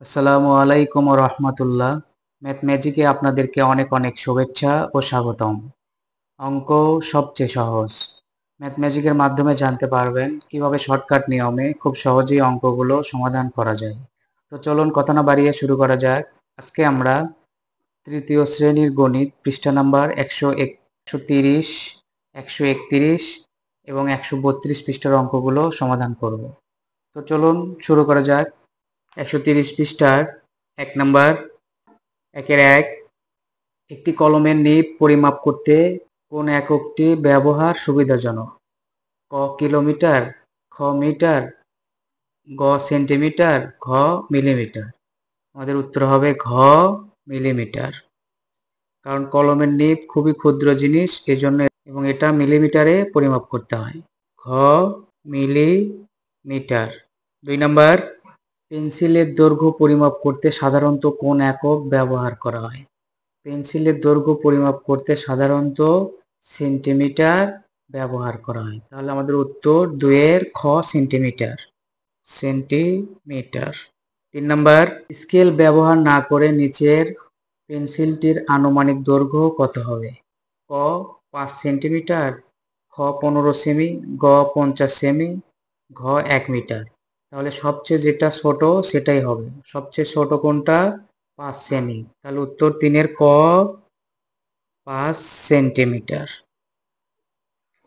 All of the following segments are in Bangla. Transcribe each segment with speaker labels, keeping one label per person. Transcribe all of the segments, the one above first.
Speaker 1: আসসালামু আলাইকুম রহমতুল্লাহ। ম্যাথ ম্যাজিকে আপনাদেরকে অনেক অনেক শুভেচ্ছা ও স্বাগতম। অঙ্ক সবচেয়ে সহজ। ম্যাথ ম্যাজিকের মাধ্যমে জানতে পারবেন কিভাবে শর্টকাট নিয়মে খুব সহজেই অঙ্কগুলো সমাধান করা যায়। তো চলুন কথা না বাড়িয়ে শুরু করা যাক। আজকে আমরা তৃতীয় শ্রেণীর গণিত পৃষ্ঠা নাম্বার 130, 131 এবং 132 পৃষ্ঠার অঙ্কগুলো সমাধান করব। তো চলুন শুরু করা যাক। 130 পৃষ্ঠার 1 নাম্বার, 1-1, একটি কলমের নিব পরিমাপ করতে কোন এককটি ব্যবহার সুবিধাজনক? ক কিলোমিটার, খ মিটার, গ সেন্টিমিটার, ঘ মিলিমিটার। আমাদের উত্তর হবে ঘ মিলিমিটার, কারণ কলমের নিব খুবই ক্ষুদ্র জিনিস এজন্য, এবং এটা মিলিমিটারে পরিমাপ করতে হয়। ঘ মিলিমিটার। 2 নাম্বার, পেন্সিলের দৈর্ঘ্য পরিমাপ করতে সাধারণত কোন একক ব্যবহার করা হয়? পেন্সিলের দৈর্ঘ্য পরিমাপ করতে সাধারণত সেন্টিমিটার ব্যবহার করা হয়। তাহলে আমাদের উত্তর 2-এর খ সেন্টিমিটার। সেন্টিমিটার। 3 নাম্বার, স্কেল ব্যবহার না করে নিচের পেন্সিলটির আনুমানিক দৈর্ঘ্য কত হবে? ক 5 সেন্টিমিটার, খ 15 সেমি, গ 50 সেমি, ঘ 1 মিটার। তাহলে সবচেয়ে যেটা ছোট সেটাই হবে। সবচেয়ে ছোট কোনটা? 5 সেমি। তাহলে উত্তর 3-এর ক 5 সেন্টিমিটার।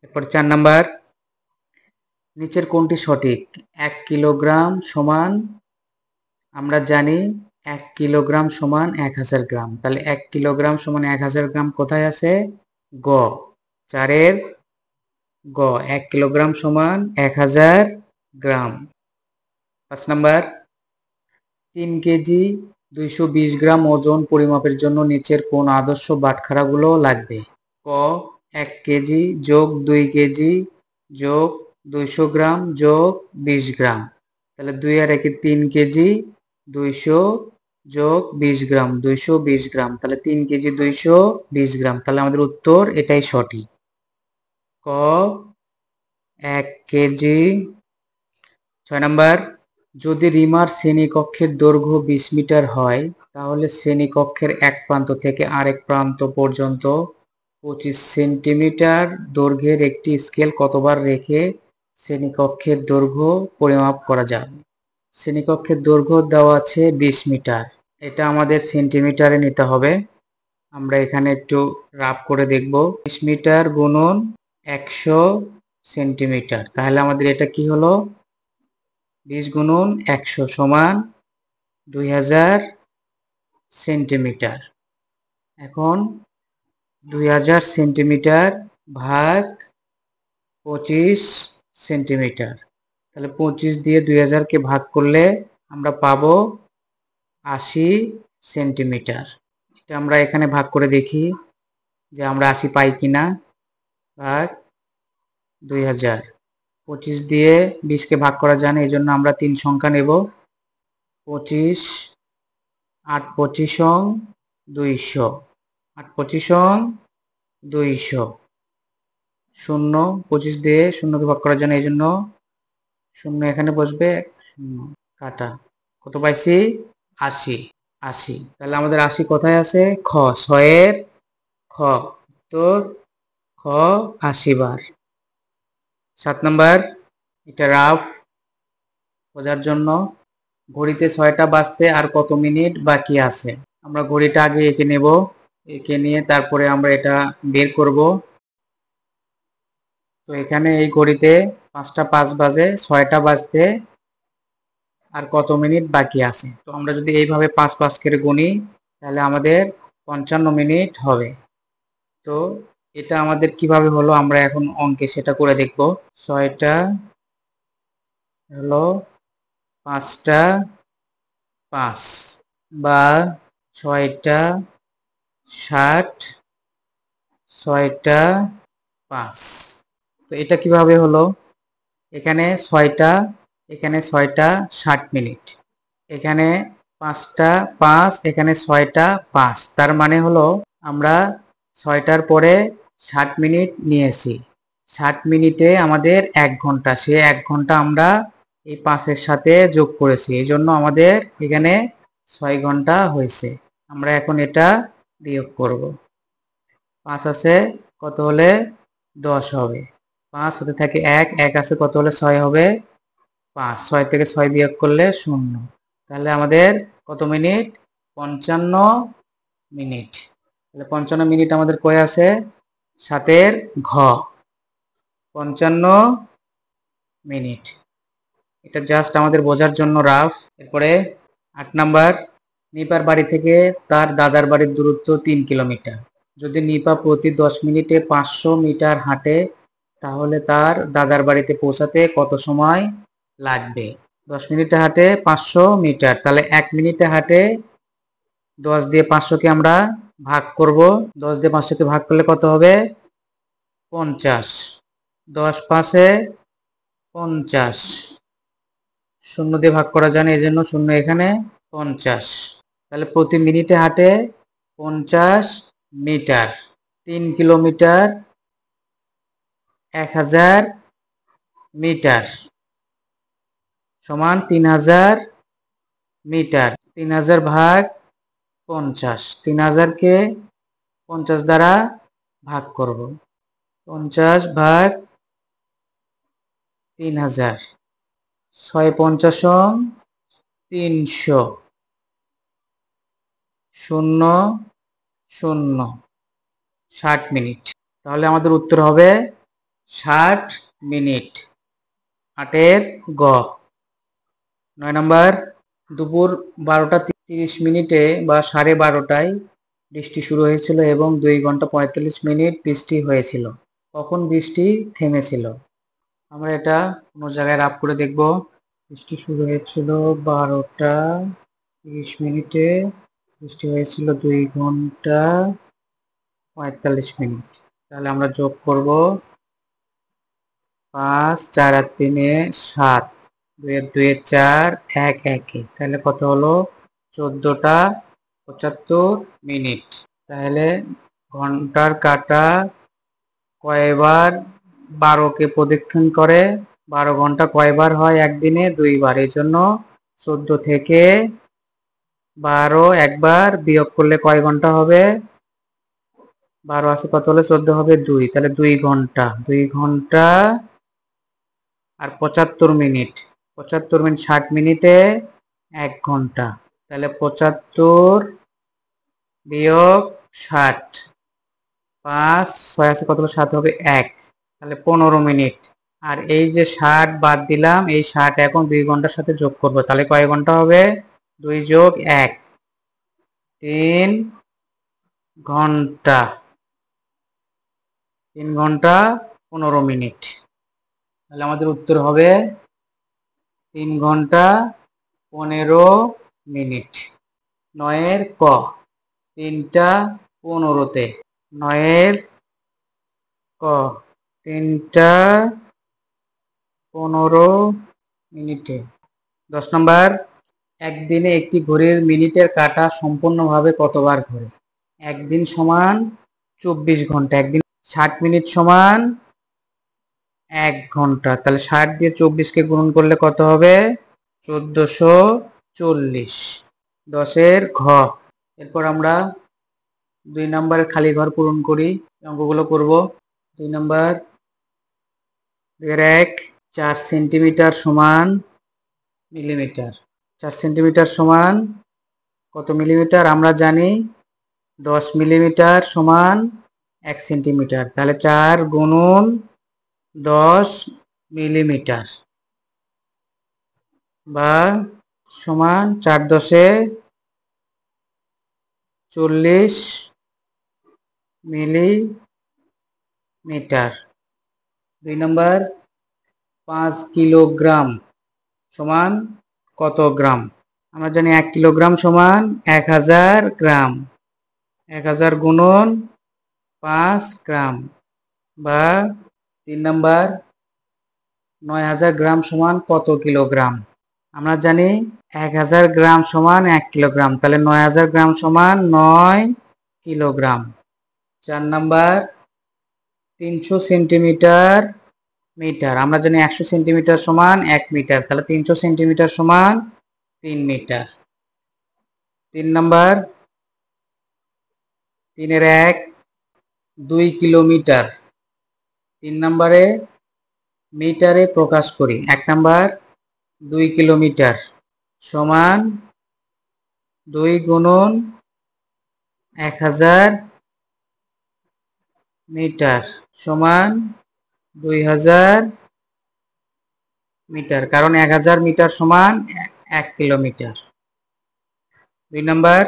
Speaker 1: এরপর 4 নাম্বার, নিচের কোনটি সঠিক? 1 কিলোগ্রাম সমান, আমরা জানি 1 কিলোগ্রাম সমান 1000 গ্রাম। তাহলে 1 কিলোগ্রাম সমান 1000 গ্রাম কোথায় আছে? গ 4-এর গ 1 কিলোগ্রাম সমান 1000 গ্রাম। 5 নাম্বার, 3 কেজি 220 গ্রাম ওজন পরিমাপের জন্য নিচের কোন আদর্শ বাটখারাগুলো লাগবে? ক 1 কেজি যোগ 2 কেজি যোগ 200 গ্রাম যোগ 20 গ্রাম। তাহলে 2 আর 1 3 কেজি, 200 যোগ 20 গ্রাম, 220 গ্রাম। তাহলে 3 কেজি 220 গ্রাম। তাহলে আমাদের উত্তর এটাই সঠিক। ক 1 কেজি। 6 নাম্বার, যদি রিমার শ্রেণীকক্ষের দৈর্ঘ্য 20 মিটার হয় তাহলে শ্রেণীকক্ষের এক প্রান্ত থেকে আরেক প্রান্ত পর্যন্ত 25 সেন্টিমিটার দৈর্ঘ্যের একটি স্কেল কতবার রেখে শ্রেণীকক্ষের দৈর্ঘ্য পরিমাপ করা যাবে? শ্রেণীকক্ষের দৈর্ঘ্য দেওয়া আছে 20 মিটার, এটা আমাদের সেন্টিমিটারে নিতে হবে। আমরা এখানে একটু রাফ করে দেখব। 20 মিটার গুণন 100 সেন্টিমিটার। তাহলে আমাদের এটা কি হলো? 20 গুণন 100 সমান 2000 সেন্টিমিটার। এখন 2000 সেন্টিমিটার ভাগ 25 সেন্টিমিটার। তাহলে 25 দিয়ে 2000-কে ভাগ করলে আমরা পাবো 80 সেন্টিমিটার। এটা আমরা এখানে ভাগ করে দেখি যে আমরা 80 পাই কিনা। ভাগ 2000, 25 দিয়ে 20-কে ভাগ করা যায় না, এই জন্য আমরা 3 সংখ্যা নেব। 25, 8 25 200, 8 25 200, 0 25 দিয়ে 0-কে ভাগ করার জন্য, এই জন্য 0 এখানে বসবে, 0 কাটা। কত পাইছি? 80। 80। তাহলে আমাদের 80 কোথায় আছে? খ 6-এর খ। উত্তর খ 80 বার। 7 নাম্বার, এটা রাফ বোঝার জন্য। ঘড়িতে 6টা বাজতে আর কত মিনিট বাকি আছে? আমরা ঘড়িটা আগে এঁকে নেব, এঁকে নিয়ে তারপরে আমরা এটা বের করব। তো এখানে এই ঘড়িতে 5টা 5 বাজে, 6টা বাজতে আর কত মিনিট বাকি আছে? তো আমরা যদি এইভাবে 5 5 করে গুনি তাহলে আমাদের 55 মিনিট হবে। তো এটা আমাদের কিভাবে হলো আমরা এখন অঙ্কে সেটা করে দেখব। 6টা হলো 5টা 5 বা 6টা 60, 6টা 5। তো এটা কিভাবে হলো? এখানে 6টা, এখানে 6টা 60 মিনিট, এখানে 5টা 5, এখানে 6টা 5। তার মানে হলো আমরা 6টার পরে 60 মিনিট নিয়েছি। 60 মিনিটে আমাদের 1 ঘন্টা, সে 1 ঘন্টা আমরা এই 5-এর সাথে যোগ করেছি, এই জন্য আমাদের এখানে 6 ঘন্টা হয়েছে। আমরা এখন এটা বিয়োগ করব। 5 আছে কত হলে 10 হবে। 5 হতে থাকে 1, 1 আছে কত হলে 6 হবে 5, 6 থেকে 6 বিয়োগ করলে 0। তাহলে আমাদের কত মিনিট? 55 মিনিট। তাহলে 55 মিনিট আমাদের কয় আছে? 7 ঘ 55 মিনিট। এটা জাস্ট আমাদের বোঝার জন্য রাফ। এরপরে 8 নাম্বার, নিপার বাড়ি থেকে তার দাদার বাড়ির দূরত্ব 3 কিলোমিটার। যদি নিপা প্রতি 10 মিনিটে 500 মিটার হাঁটে তাহলে তার দাদার বাড়িতে পৌঁছাতে কত সময় লাগবে? 10 মিনিটে হাঁটে 500 মিটার, তাহলে 1 মিনিটে হাঁটে 10 দিয়ে 500কে আমরা ভাগ করব। 10 দিয়ে 500কে ভাগ করলে কত হবে? 50। 10 5-এ 50, 0 দিয়ে ভাগ করা যায় না, এই জন্য 0 এখানে। 50, তাহলে প্রতি মিনিটে হাঁটে 50 মিটার। 3 কিলোমিটার 1000 মিটার সমান 3000 মিটার। 3000 ভাগ 50, 3000কে 50 দ্বারা ভাগ করব। 50 ভাগ 3000, 6 50 300, 0 0, 60 মিনিট। তাহলে আমাদের উত্তর হবে 60 মিনিট। 8 গ। 9 নম্বর, দুপুর 12টা 30 মিনিটে বা 12:30টায় বৃষ্টি শুরু হয়েছিল এবং 2 ঘন্টা 45 মিনিট বৃষ্টি হয়েছিল। কখন বৃষ্টি থেমেছিল? আমরা এটা কোনো জায়গায় রাফ করে দেখব। বৃষ্টি শুরু হয়েছিল 12টা 30 মিনিটে, বৃষ্টি হয়েছিল 2 ঘন্টা 45 মিনিট। তাহলে আমরা যোগ করব 5, 4 আর 3 7, 2 আর 2 4, 1 1। তাহলে কত হলো? 14টা 75 মিনিট। তাহলে ঘন্টার কাঁটা কয়বার 12কে প্রদক্ষিণ করে? 12 ঘন্টা কয়বার হয় একদিনে? 2 বার। এই জন্য 14 থেকে 12 একবার বিয়োগ করলে কয় ঘন্টা হবে? 12 আছে কত হলে 14 হবে 2, তাহলে 2 ঘন্টা। 2 ঘন্টা আর 75 মিনিট। 75 মিনিট 60 মিনিটে 1 ঘন্টা। তাহলে 75 বিয়োগ 60, 5 6 আছে কত হলে 7 হবে 1, তাহলে 15 মিনিট। আর এই যে 60 বাদ দিলাম, এই 60 এখন 2 ঘন্টার সাথে যোগ করব, তাহলে কয় ঘন্টা হবে? 2 যোগ 1, 3 ঘন্টা। 3 ঘন্টা 15 মিনিট। তাহলে আমাদের উত্তর হবে 3 ঘন্টা 15 মিনিট। 9 ক, 3টা 15-তে। 9 ক, 3টা 15 মিনিটে। 10 নম্বর, একদিনে একটি ঘড়ির মিনিটের কাঁটা সম্পূর্ণভাবে কতবার ঘোরে? একদিন সমান 24 ঘন্টা। একদিন 60 মিনিট সমান 1 ঘন্টা। তাহলে 60 দিয়ে 24কে গুণন করলে কত হবে? 1440। 10 ঘ। এরপর আমরা 2 নম্বরের খালি ঘর পূরণ করি, অঙ্কগুলো করব। 2 নম্বর, 1 4 সেন্টিমিটার সমান মিলিমিটার। 4 সেন্টিমিটার সমান কত মিলিমিটার? আমরা জানি 10 মিলিমিটার সমান 1 সেন্টিমিটার। তাহলে 4 গুণন 10 মিলিমিটার বা সমান 4 10-এ 40 মিলিমিটার। 2 নম্বর, 5 কিলোগ্রাম সমান কত গ্রাম? আমরা জানি 1 কিলোগ্রাম সমান 1000 গ্রাম। 1000 গুণন 5 গ্রাম বা 3 নম্বর, 9000 গ্রাম সমান কত কিলোগ্রাম? আমরা জানি 1000 গ্রাম সমান 1 কিলোগ্রাম, তাহলে 9000 গ্রাম সমান 9 কিলোগ্রাম। 4 নম্বর, 300 সেন্টিমিটার মিটার। আমরা জানি 100 সেন্টিমিটার সমান 1 মিটার, তাহলে 300 সেন্টিমিটার সমান 3 মিটার। 3 নাম্বার 3 এর 1 2 কিলোমিটার। 3 নম্বরে মিটারে প্রকাশ করি। 1 নাম্বার 2 কিলোমিটার সমান 2 গুণন 1000 মিটার সমান 2000 মিটার, কারণ 1000 মিটার সমান 1 কিলোমিটার। 2 নাম্বার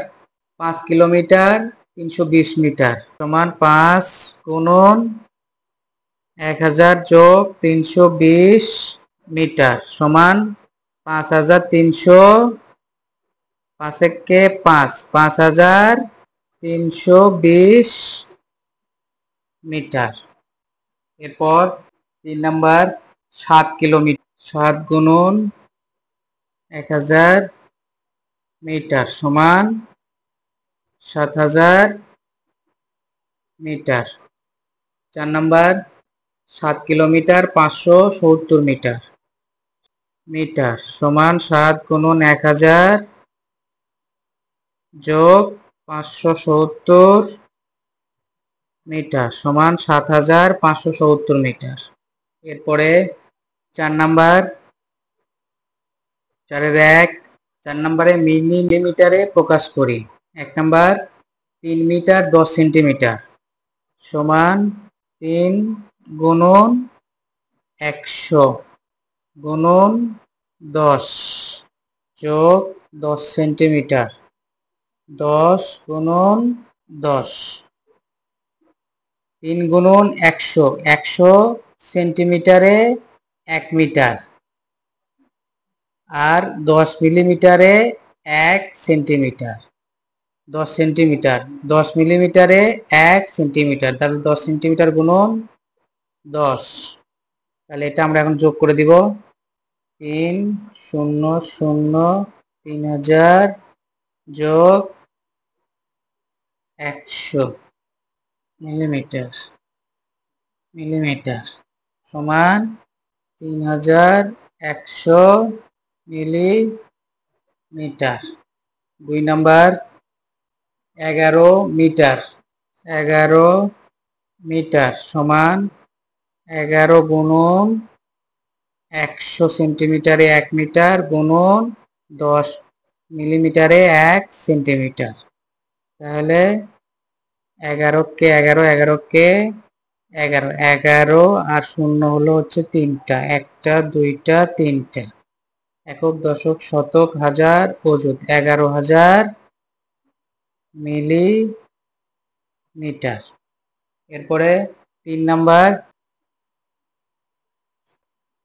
Speaker 1: 5 কিলোমিটার 320 মিটার সমান 5 গুণন 1000 যোগ 320 মিটার সমান 5300, 5 একে 5, 5320 মিটার। এরপর 3 নাম্বার 7 কিলোমিটার 7 গুণন 1000 মিটার সমান 7000 metre. 4 number 7 kilometre 570 metre metre সমান 7 গুণন 1000 যোগ 570 মিটার সমান 7570 মিটার। এরপরে 4 নাম্বার 4 এর 1 4 নম্বরে মিলিমিটারে প্রকাশ করি। 1 নাম্বার 3 মিটার 10 সেন্টিমিটার সমান 3 গুণন 100 গুণন 10 যোগ 10 সেন্টিমিটার 10 গুণন 10। 3 গুণন 100 100 সেন্টিমিটারে 1 মিটার আর 10 মিলিমিটারে 1 সেন্টিমিটার। 10 সেন্টিমিটার 10 মিলিমিটারে 1 সেন্টিমিটার, তাহলে 10 সেন্টিমিটার গুণন 10। তাহলে এটা আমরা এখন যোগ করে দিব। 3 0 0 3000 যোগ 100 মিলিমিটার সমান 3100 মিলিমিটার। 2 নাম্বার 11 মিটার 11 মিটার সমান 11 গুণন 100 সেন্টিমিটারে 1 মিটার গুণন 10 মিলিমিটারে 1 সেন্টিমিটার। তাহলে 11 কে 11 11 কে 11 11 আর 0 হলো হচ্ছে 3টা, 1টা 2টা 3টা। একক দশক শতক হাজার অযুত 11000 মিলিমিটার। এরপরে 3 number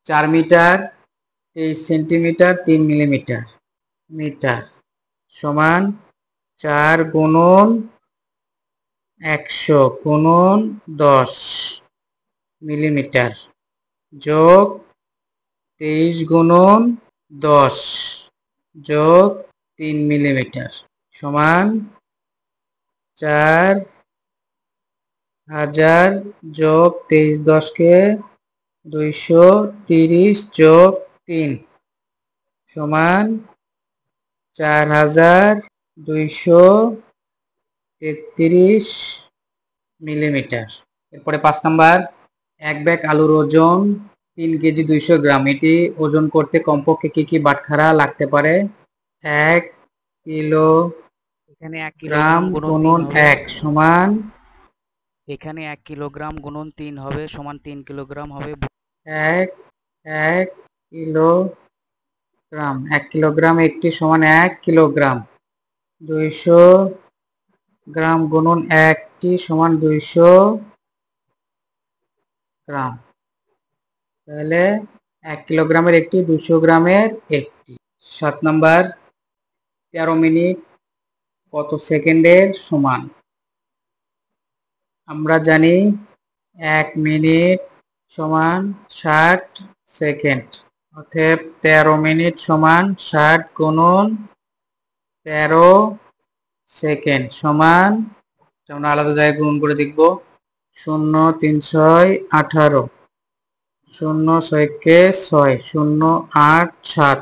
Speaker 1: 4 metre 23 centimetre 3 millimetre metre সমান 4 গুণন 100 গুণন 10 মিলিমিটার যোগ 23 গুণন 10 যোগ 3 মিলিমিটার সমান 4000 যোগ 23 10কে 230 যোগ 3 সমান 4233 মিলিমিটার। এরপরে 5 নাম্বার 1 ব্যাগ আলুর ওজন 3 কেজি 200 গ্রাম। এটি ওজন করতে কমপক্ষে কি কি বাটখারা লাগতে পারে? 1 কিলো
Speaker 2: এখানে 1
Speaker 1: গ্রাম
Speaker 2: কিলোগ্রাম
Speaker 1: গুণন
Speaker 2: গুণন 3 হবে।
Speaker 1: 1 সমান
Speaker 2: এখানে 1 কিলোগ্রাম গুণন 3 হবে সমান 3 কিলোগ্রাম হবে।
Speaker 1: 1 কিলোগ্রাম 1 কিলোগ্রাম একটি সমান 1 কিলোগ্রাম। 200 গ্রাম গুণন 1টি সমান 200 গ্রাম। তাহলে 1 কিলোগ্রামের একটি 200 গ্রামের একটি। 7 নাম্বার 13 মিনিট কত সেকেন্ডের সমান? আমরা জানি 1 মিনিট সমান 60 সেকেন্ড, অতএব 13 মিনিট সমান 60 গুণন 13 সেকেন্ড সমান, আমরা আলাদা জায়গায় গুণন করে দেখব। 0 3 6 18 0 6 কে 6 0 8 7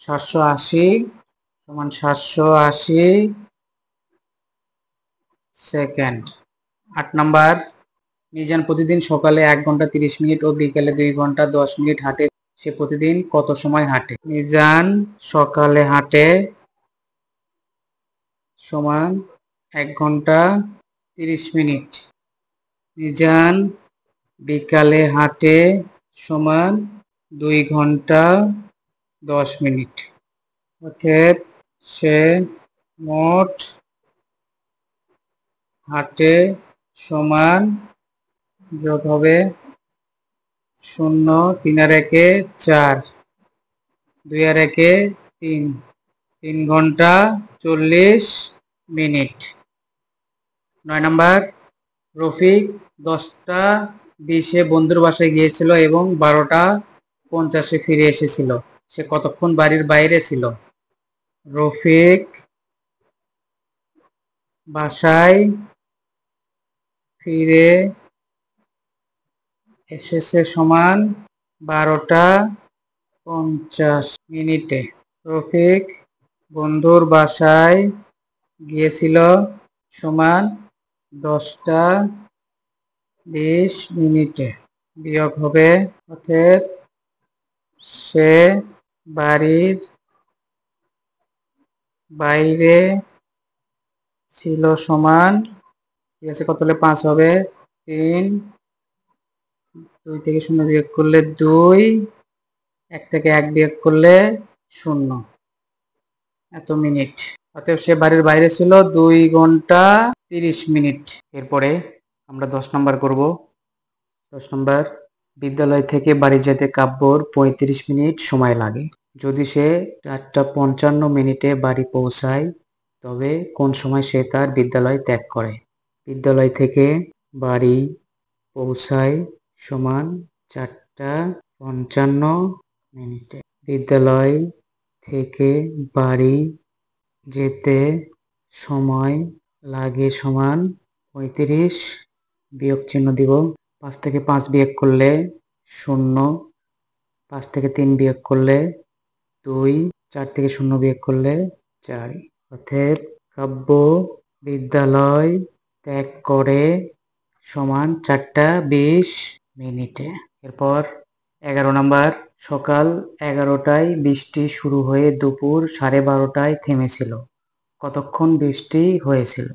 Speaker 1: 780 সমান 780 সেকেন্ড। 8 নাম্বার, মিজান প্রতিদিন সকালে 1 ঘন্টা 30 মিনিট ও বিকেলে 2 ঘন্টা 10 মিনিট হাঁটে। সে প্রতিদিন কত সময় হাঁটে? মিজান সকালে হাঁটে সমান 1 ঘন্টা 30 মিনিট। মিজান বিকালে হাঁটে সমান 2 ঘন্টা 10 মিনিট। অতএব সে মোট হাঁটে সমান, যোগ হবে 0, 3 আর 1 4, 2 আর 1 3, 3 ঘন্টা 40 মিনিট। 9 নাম্বার, রফিক 10টা 20-এ বন্ধুর বাসায় গিয়েছিল এবং 12টা 50-এ ফিরে এসেছিল। সে কতক্ষণ বাড়ির বাইরে ছিল? রফিক বাসায় ফিরে এসেছে সমান 12টা 50 মিনিটে। রফিক বন্ধুর বাসায় গিয়েছিল সমান 10টা 20 মিনিটে। বিয়োগ হবে, অতএব সে বাড়ির বাইরে ছিল সমান, ঠিক আছে, কত হলে 5 হবে? 3, 2 থেকে 0 বিয়োগ করলে 2, 1 থেকে 1 বিয়োগ করলে 0, এত মিনিট। অতএব সে বাড়ির বাইরে ছিল 2 ঘন্টা 30 মিনিট। এরপরে আমরা 10 নাম্বার করব। 10 নাম্বার, বিদ্যালয় থেকে বাড়ি যেতে কাব্যর 35 মিনিট সময় লাগে। যদি সে 4:55 মিনিটে বাড়ি পৌঁছায় তবে কোন সময় সে তার বিদ্যালয় ত্যাগ করে? বিদ্যালয় থেকে বাড়ি পৌঁছায় সমান 4:55 মিনিটে। বিদ্যালয় থেকে বাড়ি যেতে সময় লাগে সমান 35, বিয়োগ চিহ্ন দিব। 5 থেকে 5 বিয়োগ করলে 0, 5 থেকে 3 বিয়োগ করলে 2, 4 থেকে 0 বিয়োগ করলে 4। অতএব কাব্য বিদ্যালয় ত্যাগ করে সমান 4:20 মিনিটে। এরপর 11 নাম্বার, সকাল 11টায় বৃষ্টি শুরু হয়ে দুপুর 12:30টায় থেমেছিল। কতক্ষণ বৃষ্টি হয়েছিল?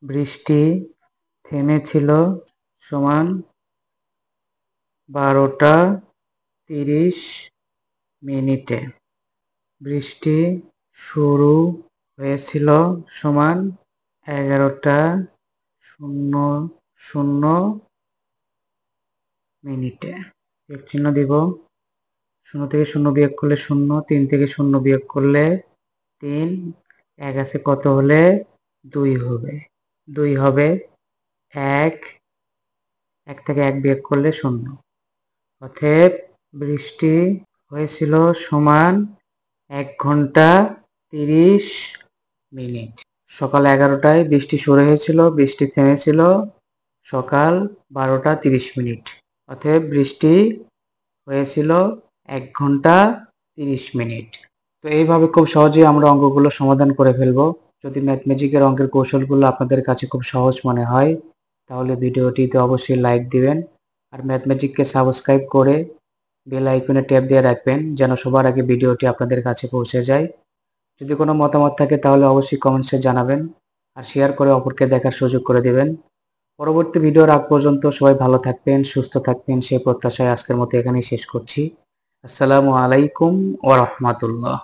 Speaker 1: বৃষ্টি থেমেছিল সমান 12টা 30 মিনিটে। বৃষ্টি শুরু হয়েছিল সমান 11টা 00 মিনিটে। বিয়োগ চিহ্ন দিব। 0 থেকে 0 বিয়োগ করলে 0, 3 থেকে 0 বিয়োগ করলে 3, 1 আছে কত হলে 2 হবে? 2 হবে 1, 1 থেকে 1 বিয়োগ করলে 0। অতএব বৃষ্টি হয়েছিল সমান 1 ঘন্টা 30 মিনিট। সকাল 11টায় বৃষ্টি শুরু হয়েছিল, বৃষ্টি থেমেছিল সকাল 12টা 30 মিনিট। অতএব বৃষ্টি হয়েছিল 1 ঘন্টা 30 মিনিট। তো এইভাবে খুব সহজেই আমরা অঙ্কগুলো সমাধান করে ফেলবো। যদি ম্যাথমেটিকের অঙ্কের কৌশলগুলো আপনাদের কাছে খুব সহজ মনে হয় তাহলে ভিডিওটিতে অবশ্যই লাইক দিবেন আর ম্যাথমেটিককে সাবস্ক্রাইব করে বেল আইকনে ট্যাপ দিয়ে রাখবেন যেন সবার আগে ভিডিওটি আপনাদের কাছে পৌঁছে যায়। যদি কোনো মতামত থাকে তাহলে অবশ্যই কমেন্টসে জানাবেন আর শেয়ার করে অপরকে দেখার সুযোগ করে দিবেন। পরবর্তী ভিডিওর আগ পর্যন্ত সবাই ভালো থাকবেন, সুস্থ থাকবেন সেই প্রত্যাশায় আজকের মতো এখানেই শেষ করছি। আসসালামু আলাইকুম ওয়া রাহমাতুল্লাহ।